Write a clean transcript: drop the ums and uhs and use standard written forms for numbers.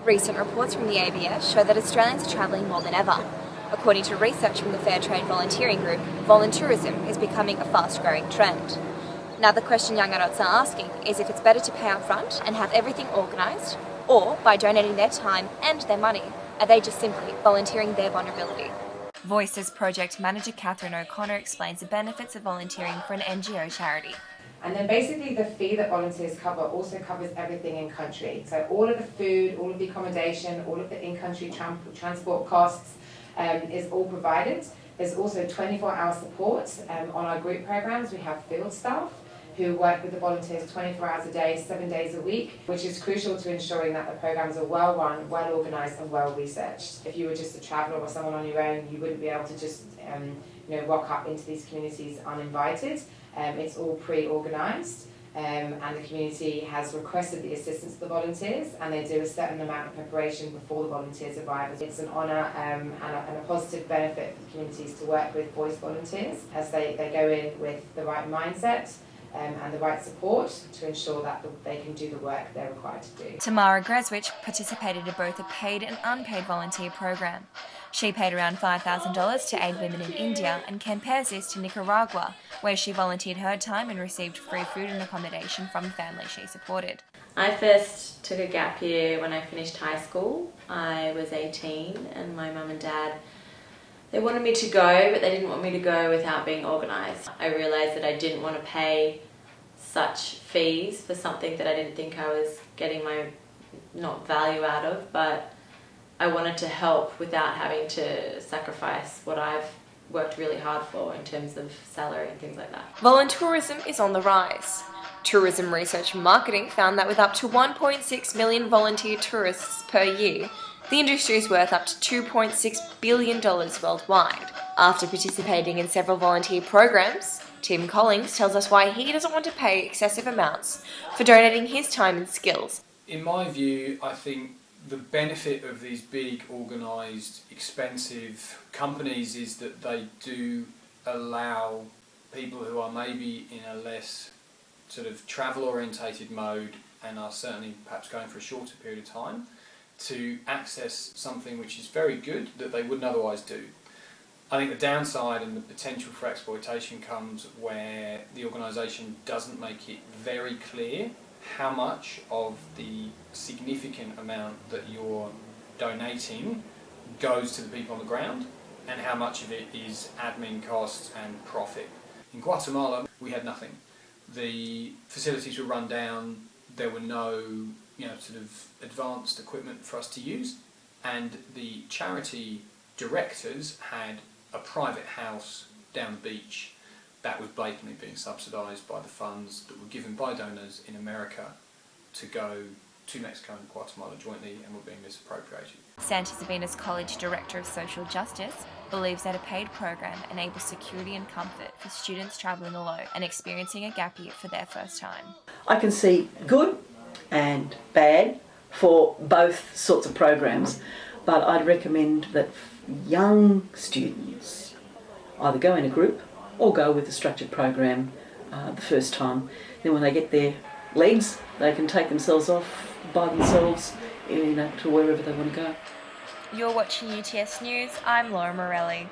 Recent reports from the ABS show that Australians are travelling more than ever. According to research from the Fair Trade Volunteering Group, voluntourism is becoming a fast-growing trend. Now the question young adults are asking is if it's better to pay up front and have everything organised, or by donating their time and their money, are they just simply volunteering their vulnerability? Voices project manager Catherine O'Connor explains the benefits of volunteering for an NGO charity. And then basically the fee that volunteers cover also covers everything in country. So all of the food, all of the accommodation, all of the in-country transport costs is all provided. There's also 24-hour support on our group programs. We have field staff who work with the volunteers 24 hours a day, 7 days a week, which is crucial to ensuring that the programs are well run, well organised and well researched. If you were just a traveller or someone on your own, you wouldn't be able to just rock up into these communities uninvited. It's all pre-organised and the community has requested the assistance of the volunteers and they do a certain amount of preparation before the volunteers arrive. It's an honour and a positive benefit for communities to work with voice volunteers as they go in with the right mindset and the right support to ensure that they can do the work they're required to do. Tamara Greswich participated in both a paid and unpaid volunteer program. She paid around $5,000 to aid women in India and compares this to Nicaragua, where she volunteered her time and received free food and accommodation from the family she supported. I first took a gap year when I finished high school. I was 18 and my mum and dad, they wanted me to go, but they didn't want me to go without being organised. I realised that I didn't want to pay such fees for something that I didn't think I was getting my value out of, but I wanted to help without having to sacrifice what I've worked really hard for in terms of salary and things like that. Voluntourism is on the rise. Tourism Research and Marketing found that with up to 1.6 million volunteer tourists per year, the industry is worth up to $2.6 billion worldwide. After participating in several volunteer programs, Tim Collins tells us why he doesn't want to pay excessive amounts for donating his time and skills. In my view, I think the benefit of these big, organised, expensive companies is that they do allow people who are maybe in a less sort of travel-orientated mode and are certainly perhaps going for a shorter period of time to access something which is very good that they wouldn't otherwise do. I think the downside and the potential for exploitation comes where the organisation doesn't make it very clear how much of the significant amount that you're donating goes to the people on the ground and how much of it is admin costs and profit. In Guatemala, we had nothing. The facilities were run down, there were no sort of advanced equipment for us to use, and the charity directors had a private house down the beach that was blatantly being subsidised by the funds that were given by donors in America to go to Mexico and Guatemala jointly and were being misappropriated. Santa Sabina's College Director of Social Justice believes that a paid program enables security and comfort for students travelling alone and experiencing a gap year for their first time. I can see good and bad for both sorts of programs, but I'd recommend that young students either go in a group or go with a structured program the first time. Then when they get their legs, they can take themselves off by themselves to wherever they want to go. You're watching UTS News. I'm Laura Morelli.